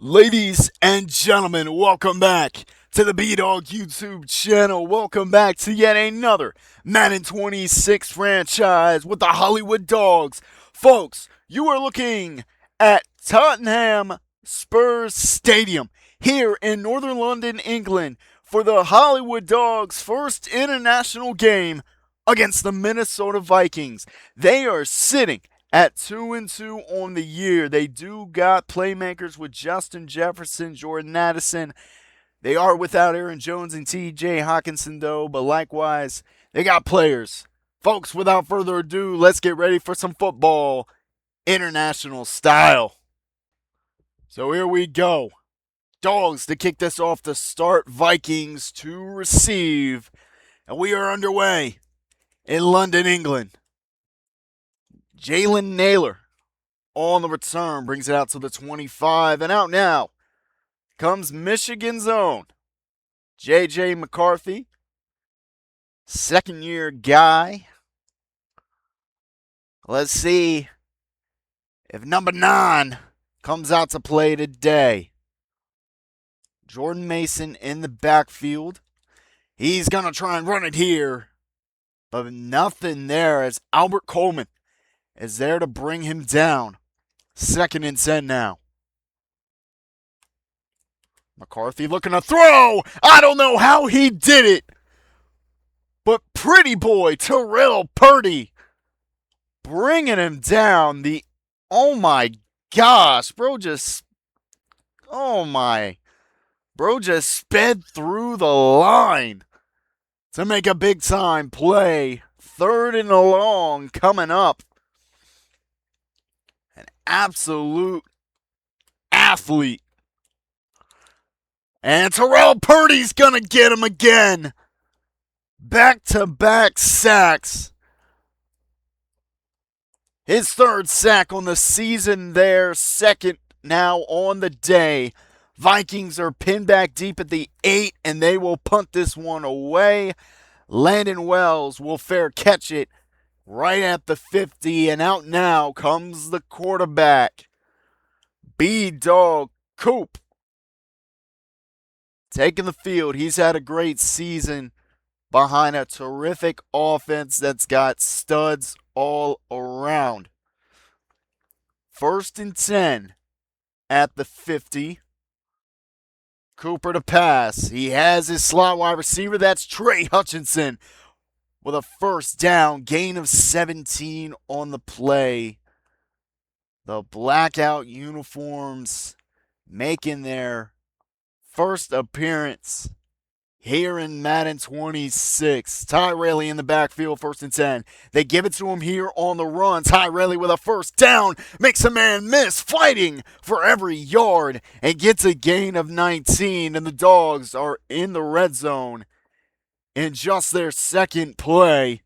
Ladies and gentlemen, welcome back to the B-Dog YouTube channel. Welcome back to yet another Madden 26 franchise with the Hollywood Dawgs. Folks, you are looking at Tottenham Spurs Stadium here in Northern London, England for the Hollywood Dawgs' first international game against the Minnesota Vikings. They are sitting at 2-2 on the year. They do got playmakers with Justin Jefferson, Jordan Addison. They are without Aaron Jones and TJ Hawkinson, though, but likewise, they got players. Folks, without further ado, let's get ready for some football, international style. So here we go. Dogs to kick this off to start, Vikings to receive. And we are underway in London, England. Jalen Naylor on the return, brings it out to the 25, and out now comes Michigan's own J.J. McCarthy, second-year guy. Let's see if number 9 comes out to play today. Jordan Mason in the backfield. He's going to try and run it here, but nothing there as Albert Coleman is there to bring him down. 2nd and 10 now. McCarthy looking to throw. I don't know how he did it, but pretty boy Terrell Purdy bringing him down. Oh my gosh, bro just sped through the line to make a big time play. 3rd and long coming up. An absolute athlete. And Terrell Purdy's going to get him again. Back-to-back sacks. His 3rd sack on the season there. 2nd now on the day. Vikings are pinned back deep at the 8, and they will punt this one away. Landon Wells will fair catch it right at the 50, and out now comes the quarterback, B-Dog Coop. Taking the field. He's had a great season behind a terrific offense that's got studs all around. 1st and 10 at the 50. Cooper to pass. He has his slot wide receiver. That's Trey Hutchinson with a 1st down. Gain of 17 on the play. The blackout uniforms making their first appearance here in Madden 26. Ty Rayleigh in the backfield, 1st and 10. They give it to him here on the run. Ty Rayleigh with a 1st down. Makes a man miss, fighting for every yard, and gets a gain of 19. And the Dogs are in the red zone in just their 2nd play.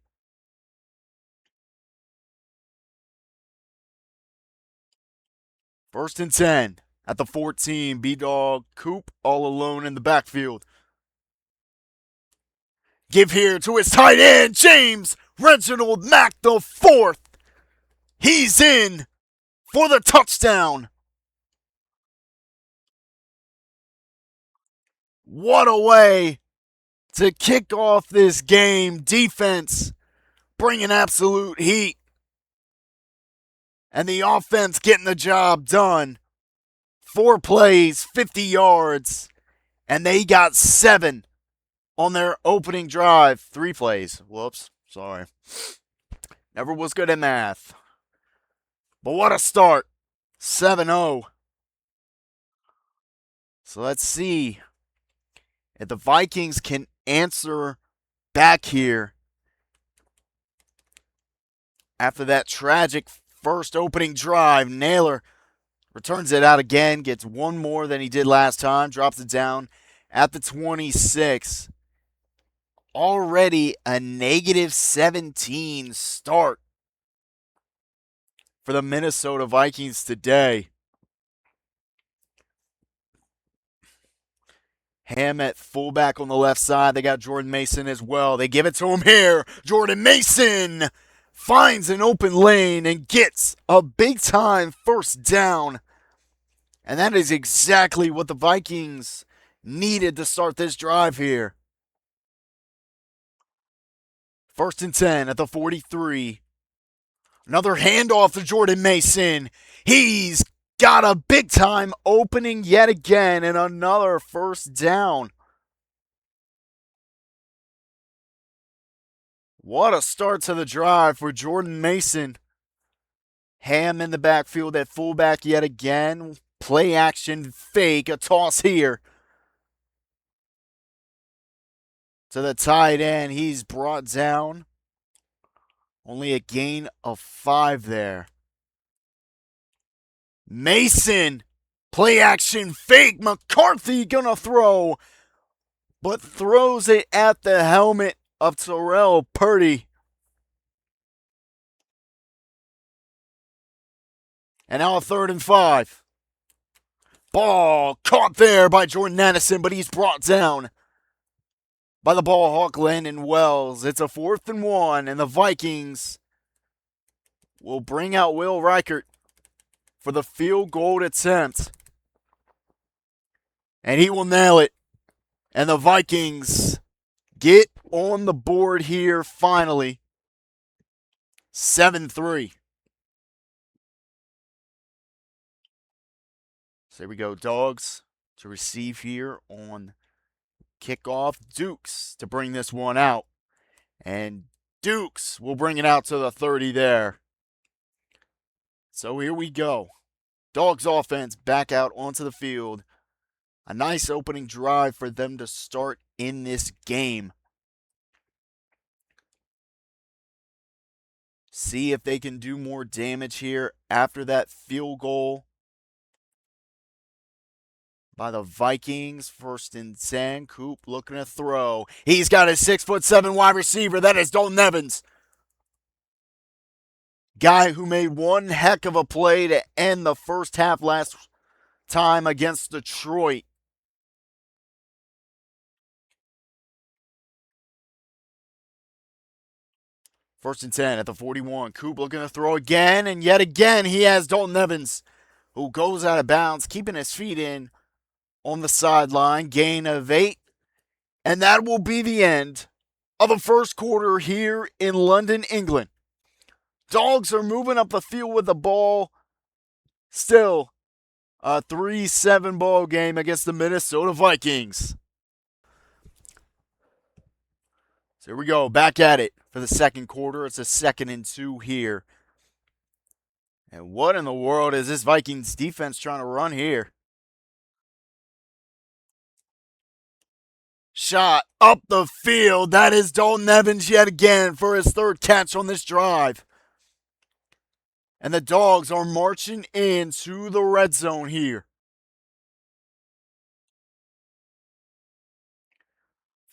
First and 10 at the 14. B-Dog Coop all alone in the backfield. Give here to his tight end, James Reginald Mack the 4th. He's in for the touchdown. What a way to kick off this game. Defense bringing absolute heat, and the offense getting the job done. 4 plays, 50 yards, and they got 7 on their opening drive. 3 plays. Whoops, sorry. Never was good at math. But what a start. 7-0. So let's see if the Vikings can answer back here after that tragic first opening drive. Naylor returns it out again, gets 1 more than he did last time, drops it down at the 26. Already a negative 17 start for the Minnesota Vikings today. Ham at fullback on the left side. They got Jordan Mason as well. They give it to him here. Jordan Mason finds an open lane and gets a big-time 1st down And that is exactly what the Vikings needed to start this drive here. 1st and 10 at the 43. Another handoff to Jordan Mason. He's got a big time opening yet again, and another first down. What a start to the drive for Jordan Mason. Ham in the backfield at fullback yet again. Play action fake, a toss here to the tight end. He's brought down. Only a gain of 5 there. Mason, play action fake. McCarthy gonna throw, but throws it at the helmet of Terrell Purdy. And now a 3rd and 5. Ball caught there by Jordan Addison, but he's brought down by the ball hawk Landon Wells. It's a 4th and 1, and the Vikings will bring out Will Reichert for the field goal attempt. And he will nail it. And the Vikings get on the board here finally. 7-3. So here we go. Dogs to receive here on kickoff. Dukes to bring this one out. And Dukes will bring it out to the 30 there. So here we go. Dogs offense back out onto the field. A nice opening drive for them to start in this game. See if they can do more damage here after that field goal by the Vikings. 1st and 10. Coop looking to throw. He's got a 6'7" wide receiver. That is Dalton Evans. Guy who made one heck of a play to end the first half last time against Detroit. First and 10 at the 41. Coop looking to throw again, and yet again he has Dalton Evans, who goes out of bounds, keeping his feet in on the sideline. Gain of 8, and that will be the end of the first quarter here in London, England. Dogs are moving up the field with the ball. Still a 3-7 ball game against the Minnesota Vikings. So here we go, back at it for the second quarter. It's a 2nd and 2 here. And what in the world is this Vikings defense trying to run here? Shot up the field. That is Dalton Evans yet again for his 3rd catch on this drive. And the Dogs are marching into the red zone here.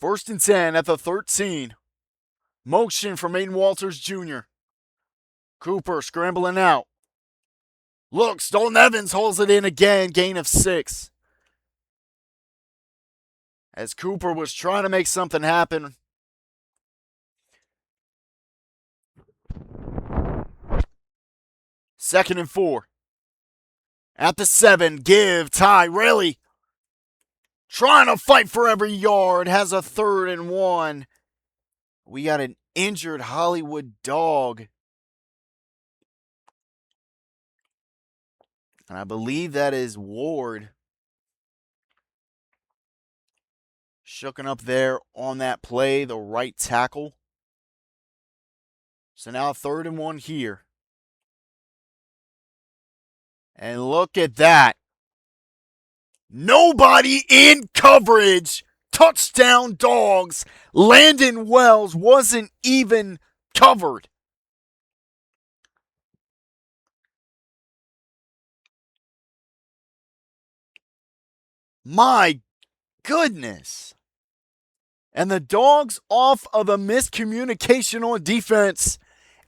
1st and 10 at the 13. Motion from Aiden Walters Jr. Cooper scrambling out. Looks, Dalton Evans holds it in again. Gain of 6. As Cooper was trying to make something happen. Second and 4. At the 7, give Tyrelli. Trying to fight for every yard. Has a 3rd and 1. We got an injured Hollywood Dawg. And I believe that is Ward. Shooken up there on that play, the right tackle. So now 3rd and 1 here. And look at that. Nobody in coverage. Touchdown Dogs. Landon Wells wasn't even covered. My goodness. And the Dogs, off of a miscommunication on defense,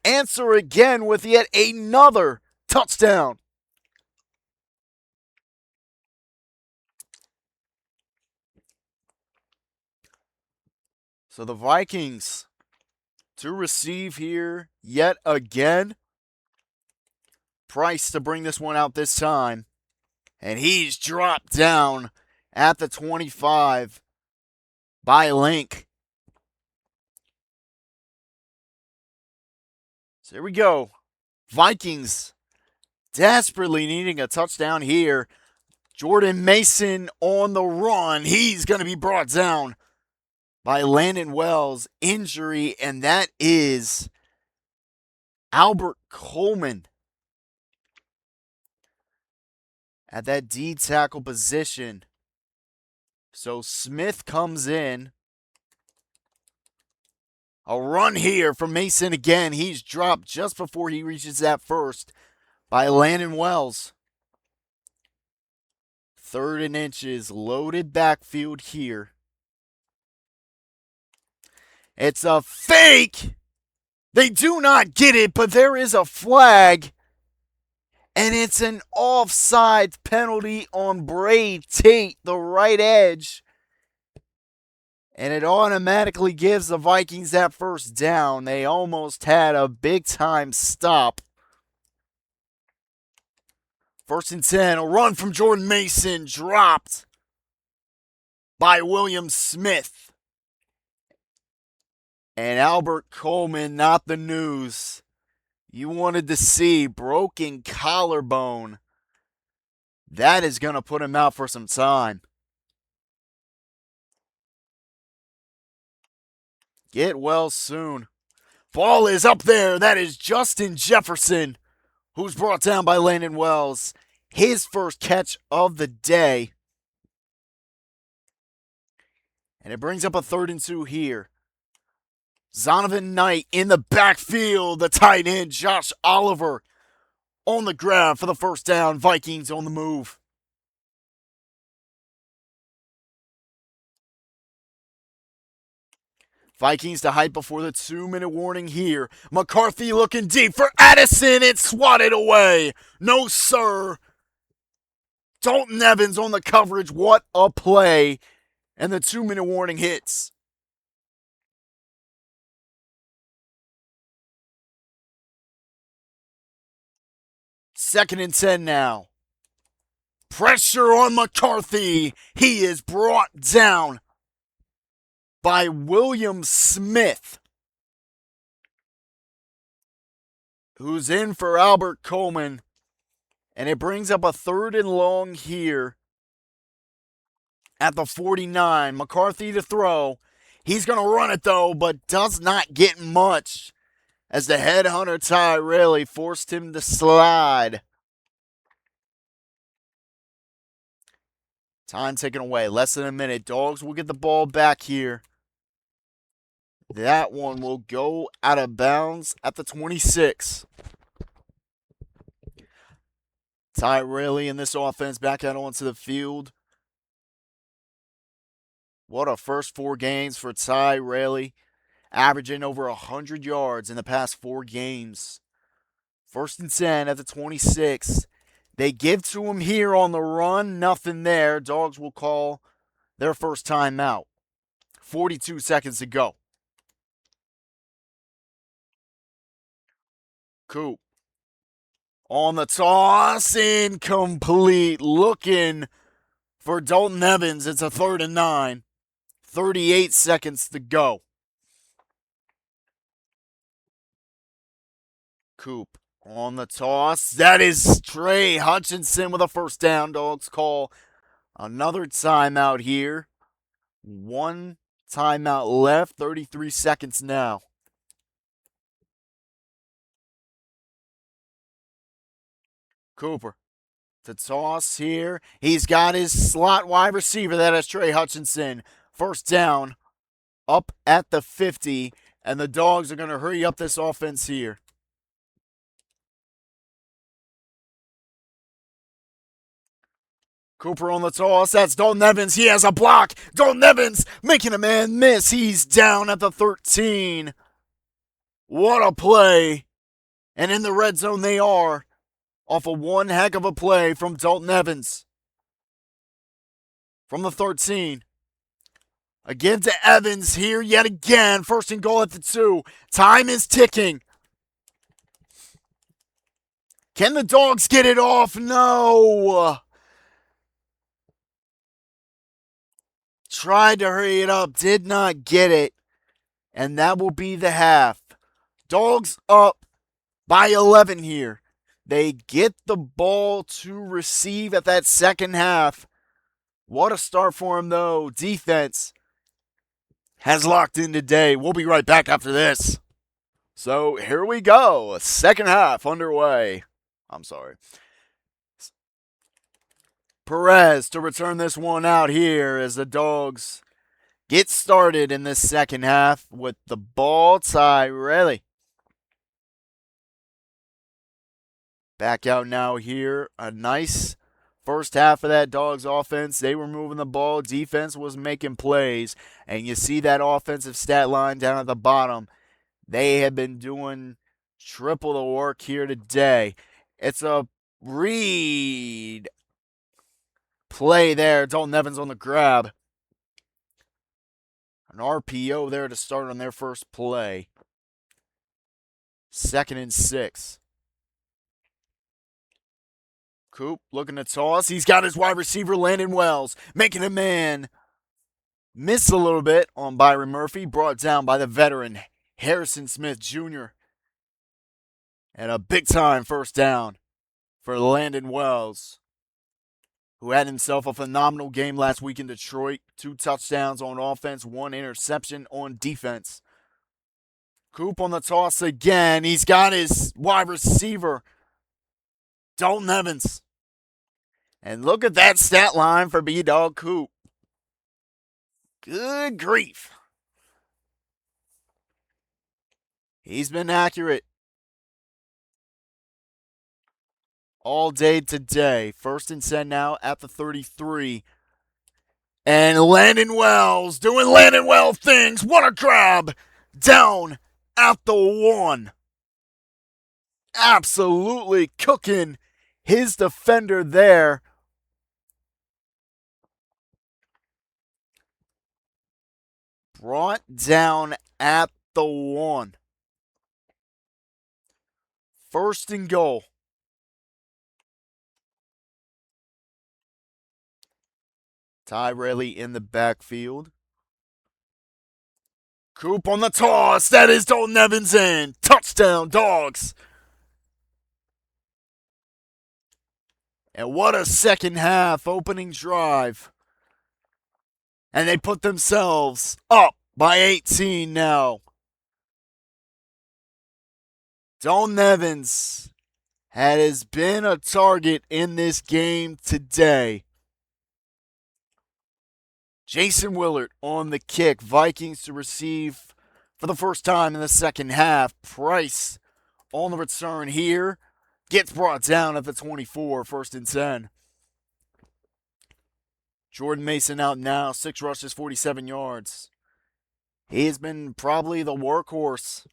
answer again with yet another touchdown. So the Vikings to receive here yet again. Price to bring this one out this time. And he's dropped down at the 25 by Link. So here we go. Vikings desperately needing a touchdown here. Jordan Mason on the run. He's going to be brought down by Landon Wells. Injury, and that is Albert Coleman at that D tackle position. So Smith comes in. A run here from Mason again. He's dropped just before he reaches that first by Landon Wells. 3rd and inches, loaded backfield here. It's a fake. They do not get it, but there is a flag. And it's an offside penalty on Bray Tate, the right edge. And it automatically gives the Vikings that first down. They almost had a big-time stop. 1st and 10, a run from Jordan Mason, dropped by William Smith. And Albert Coleman, not the news you wanted to see. Broken collarbone. That is going to put him out for some time. Get well soon. Ball is up there. That is Justin Jefferson, who's brought down by Landon Wells. His first catch of the day. And it brings up a 3rd and 2 here. Zonovan Knight in the backfield. The tight end, Josh Oliver, on the ground for the first down. Vikings on the move. Vikings to hype before the 2-minute warning here. McCarthy looking deep for Addison. It's swatted away. No, sir. Dalton Evans on the coverage. What a play. And the 2-minute warning hits. Second and 10 now. Pressure on McCarthy. He is brought down by William Smith, who's in for Albert Coleman. And it brings up a 3rd and long here at the 49. McCarthy to throw. He's going to run it, though, but does not get much as the headhunter Ty Raley forced him to slide. Time taken away. Less than a minute. Dogs will get the ball back here. That one will go out of bounds at the 26. Ty Raley in this offense back out onto the field. What a first 4 games for Ty Raley. Averaging over 100 yards in the past 4 games. 1st and 10 at the 26. They give to him here on the run. Nothing there. Dogs will call their first timeout. 42 seconds to go. Coop. On the toss. Incomplete. Looking for Dalton Evans. It's a 3rd and 9. 38 seconds to go. Coop on the toss. That is Trey Hutchinson with a first down. Dogs call another timeout here. 1 timeout left. 33 seconds now. Cooper to toss here. He's got his slot wide receiver. That is Trey Hutchinson. First down up at the 50. And the Dogs are going to hurry up this offense here. Cooper on the toss. That's Dalton Evans. He has a block. Dalton Evans making a man miss. He's down at the 13. What a play. And in the red zone they are. Off of one heck of a play from Dalton Evans. From the 13. Again to Evans here yet again. 1st and goal at the 2. Time is ticking. Can the Dogs get it off? No. tried to hurry it up, did not get it, and that will be the half. Dogs up by 11 here. They get the ball to receive at that second half. What a start for him, though. Defense has locked in today. We'll be right back after this. So here we go. Second half underway. I'm sorry. Perez to return this one out here as the Dogs get started in this second half with the ball. Tyrelli back out now here. A nice first half of that Dogs offense. They were moving the ball. Defense was making plays. And you see that offensive stat line down at the bottom. They have been doing triple the work here today. It's a read play there. Dalton Evans on the grab. An RPO there to start on their first play. 2nd and 6. Coop looking to toss. He's got his wide receiver, Landon Wells, making a man miss a little bit on Byron Murphy. Brought down by the veteran, Harrison Smith Jr. And a big-time first down for Landon Wells, who had himself a phenomenal game last week in Detroit. 2 touchdowns on offense, 1 interception on defense. Coop on the toss again. He's got his wide receiver, Dalton Evans. And look at that stat line for B-Dog Coop. Good grief. He's been accurate all day today. 1st and 10 now at the 33. And Landon Wells doing Landon Wells things. What a grab. Down at the 1. Absolutely cooking his defender there. Brought down at the 1. 1st and goal. Tyrelli in the backfield. Coop on the toss. That is Dalton Evans in. Touchdown, Dogs. And what a second half opening drive. And they put themselves up by 18 now. Dalton Evans has been a target in this game today. Jason Willard on the kick. Vikings to receive for the first time in the second half. Price on the return here. Gets brought down at the 24, 1st and 10. Jordan Mason out now, 6 rushes, 47 yards. He has been probably the workhorse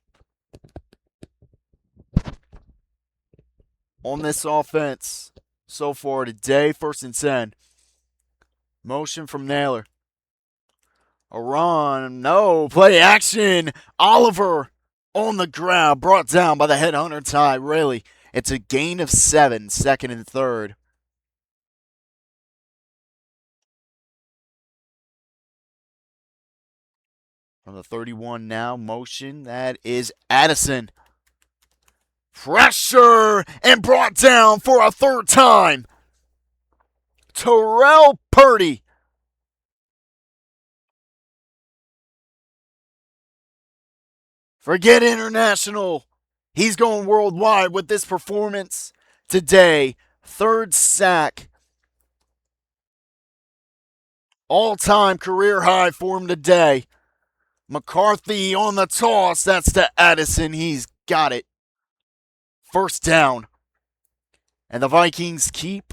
on this offense so far today. 1st and 10. Motion from Naylor. A run. No. Play action. Oliver on the ground. Brought down by the headhunter Tyrelli. It's a gain of 7, 2nd and 3rd. From the 31 now, motion. That is Addison. Pressure and brought down for a 3rd time. Terrell Purdy. Forget international. He's going worldwide with this performance today. 3rd sack. All-time career high for him today. McCarthy on the toss. That's to Addison. He's got it. 1st down. And the Vikings keep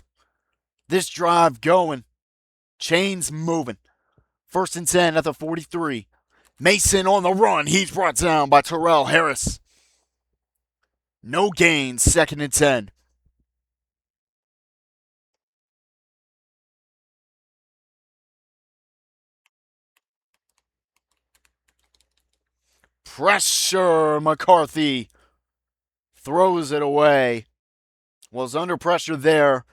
this drive going. Chains moving. 1st and 10 at the 43. Mason on the run. He's brought down by Terrell Harris. No gains. 2nd and 10. Pressure. McCarthy throws it away. Was under pressure there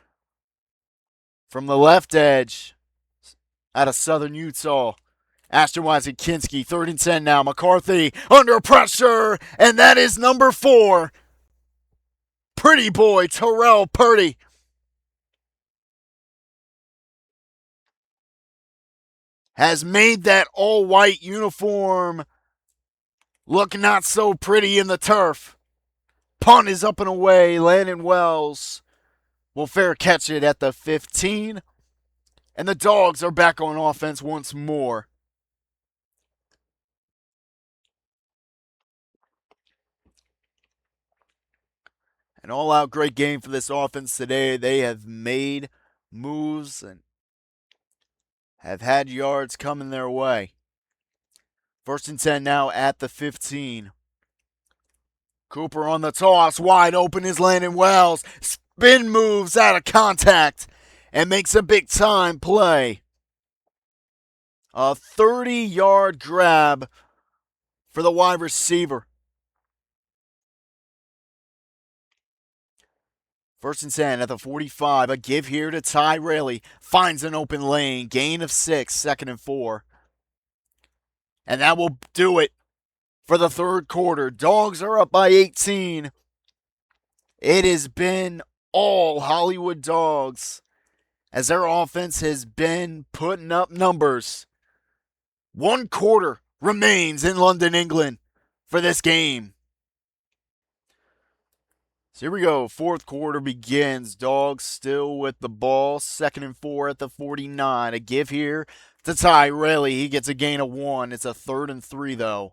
from the left edge. out of Southern Utah. Ashton Kinski, 3rd and 10 now. McCarthy under pressure, and that is number 4. Pretty boy, Terrell Purdy. Has made that all-white uniform look not so pretty in the turf. Punt is up and away. Landon Wells will fair catch it at the 15. And the Dogs are back on offense once more. An all-out great game for this offense today. They have made moves and have had yards coming their way. 1st and 10 now at the 15. Cooper on the toss. Wide open is Landon Wells. Spin moves out of contact and makes a big-time play. A 30-yard grab for the wide receiver. 1st and 10 at the 45. A give here to Ty Raley. Finds an open lane. Gain of 6. 2nd and 4. And that will do it for the third quarter. Dogs are up by 18. It has been all Hollywood Dawgs as their offense has been putting up numbers. 1 quarter remains in London, England for this game. So here we go. 4th quarter begins. Dogs still with the ball. 2nd and 4 at the 49. A give here to Ty Raley. He gets a gain of 1. It's a 3rd and 3 though.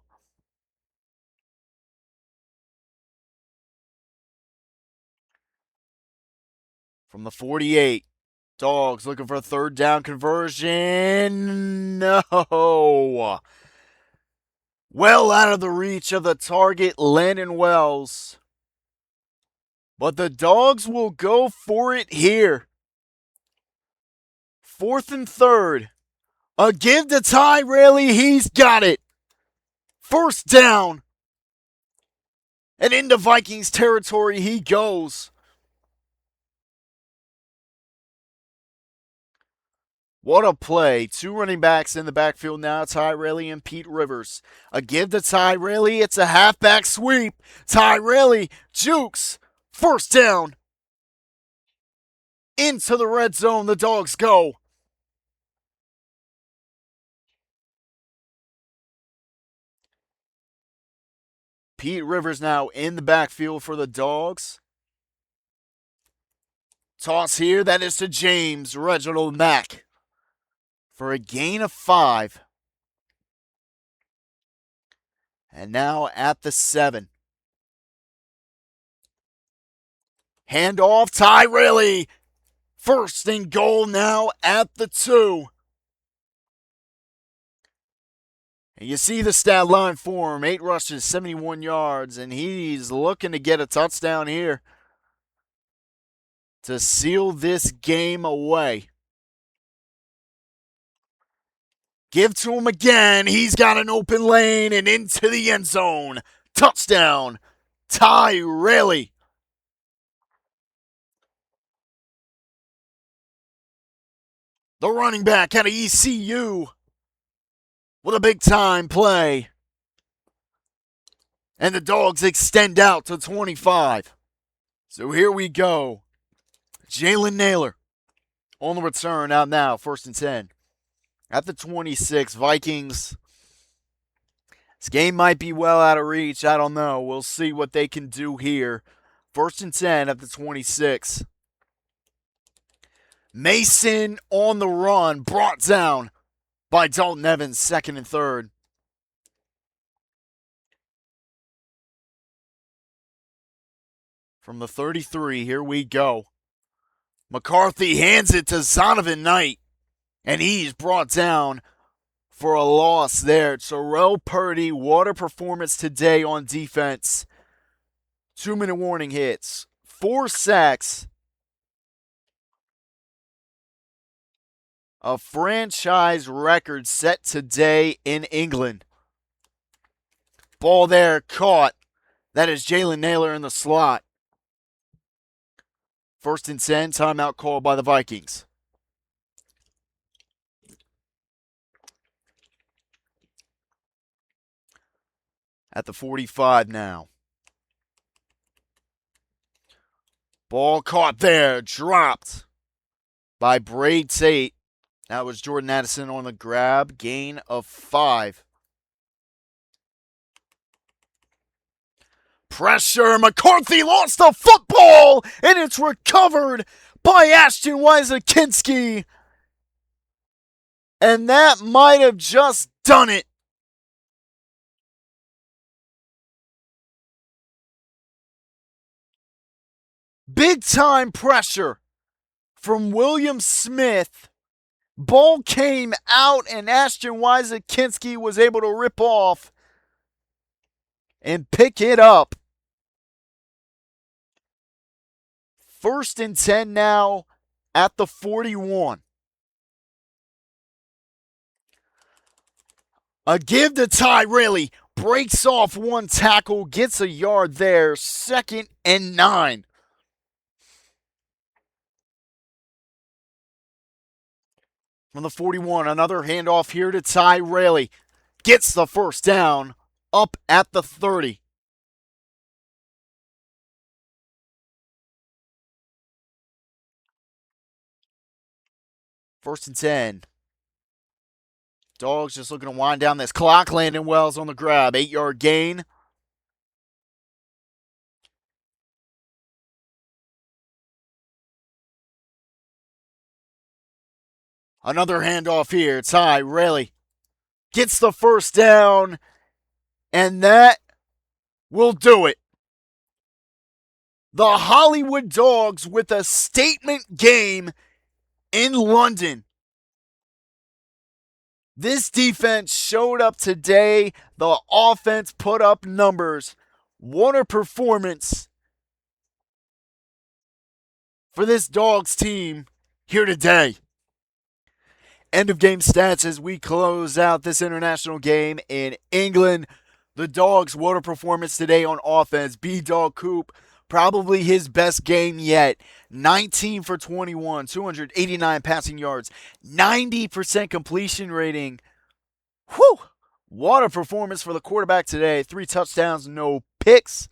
From the 48. Dogs looking for a 3rd down conversion. No. Well out of the reach of the target, Landon Wells. But the Dogs will go for it here. 4th and 3rd. A give to Ty Raley. He's got it. 1st down. And into Vikings territory he goes. What a play. 2 running backs in the backfield now, Ty Raley and Pete Rivers. A give to Ty Raley. It's a halfback sweep. Ty Raley jukes. 1st down. Into the red zone, the Dogs go. Pete Rivers now in the backfield for the Dogs. Toss here, that is to James Reginald Mack for a gain of 5. And now at the 7. Handoff, Ty Raley. 1st and goal now at the 2. And you see the stat line for him. 8 rushes, 71 yards, and he's looking to get a touchdown here to seal this game away. Give to him again. He's got an open lane and into the end zone. Touchdown, Ty Raley. The running back out of ECU with a big-time play. And the Dogs extend out to 25. So here we go. Jalen Naylor on the return out now, 1st and 10. At the 26, Vikings. This game might be well out of reach. I don't know. We'll see what they can do here. 1st and 10 at the 26. Mason on the run, brought down by Dalton Evans, 2nd and 3rd. From the 33, here we go. McCarthy hands it to Zonovan Knight, and he's brought down for a loss there. Terrell Purdy, what a performance today on defense. 2-minute warning hits, 4 sacks. A franchise record set today in England. Ball there caught. That is Jalen Naylor in the slot. 1st and 10, timeout called by the Vikings. at the 45 now. Ball caught there, dropped by Braid Tate. That was Jordan Addison on the grab. Gain of 5. Pressure. McCarthy lost the football, and it's recovered by Ashton Wysakinski. And that might have just done it. Big time pressure from William Smith. Ball came out, and Ashton Wysakinski was able to rip off and pick it up. 1st and 10 now at the 41. A give to Tyrelli. Breaks off one tackle, gets a yard there. 2nd and 9. From the 41, another handoff here to Tyrelli. Gets the first down up at the 30. First and 10. Dogs just looking to wind down this clock. Landon Wells on the grab. 8-yard gain. Another handoff here. Tyrelli gets the first down, and that will do it. The Hollywood Dawgs with a statement game in London. This defense showed up today. The offense put up numbers. What a performance for this Dogs team here today. End of game stats as we close out this international game in England. The Dogs, what a performance today on offense. B-Dog Coop, probably his best game yet. 19 for 21, 289 passing yards, 90% completion rating. Whew! What a performance for the quarterback today. 3 touchdowns, no picks.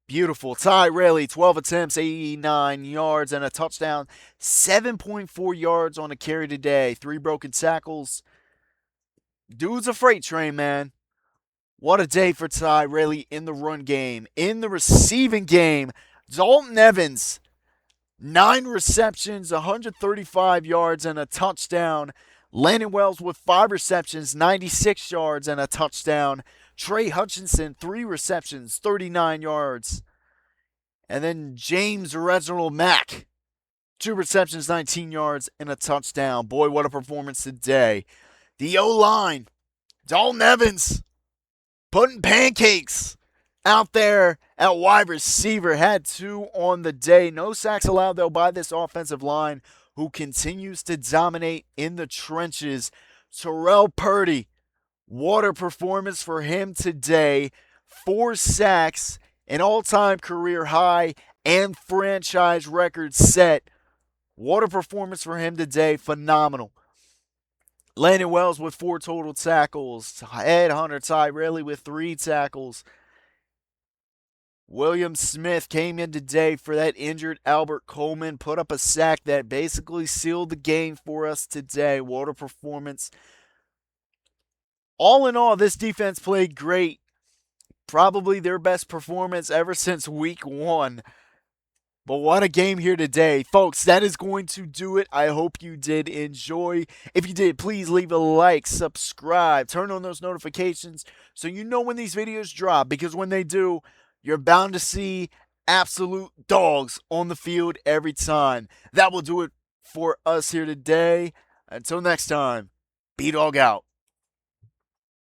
Beautiful. Tyrelli, 12 attempts, 89 yards, and a touchdown. 7.4 yards on a carry today. 3 broken tackles. Dude's a freight train, man. What a day for Tyrelli in the run game. In the receiving game, Dalton Evans, 9 receptions, 135 yards, and a touchdown. Landon Wells with 5 receptions, 96 yards, and a touchdown. Trey Hutchinson, 3 receptions, 39 yards. And then James Reginald Mack, 2 receptions, 19 yards, and a touchdown. Boy, what a performance today. The O-line, Dalton Evans, putting pancakes out there at wide receiver. Had 2 on the day. No sacks allowed, though, by this offensive line, who continues to dominate in the trenches. Terrell Purdy, what a performance for him today. 4 sacks, an all-time career high, and franchise record set. What a performance for him today. Phenomenal. Landon Wells with 4 total tackles. Ed Hunter Tyrelli with 3 tackles. William Smith came in today for that injured Albert Coleman. Put up a sack that basically sealed the game for us today. What a performance. All in all, this defense played great. Probably their best performance ever since week 1. But what a game here today. Folks, that is going to do it. I hope you did enjoy. If you did, please leave a like, subscribe, turn on those notifications so you know when these videos drop. Because when they do, you're bound to see absolute dogs on the field every time. That will do it for us here today. Until next time, B-Dog out.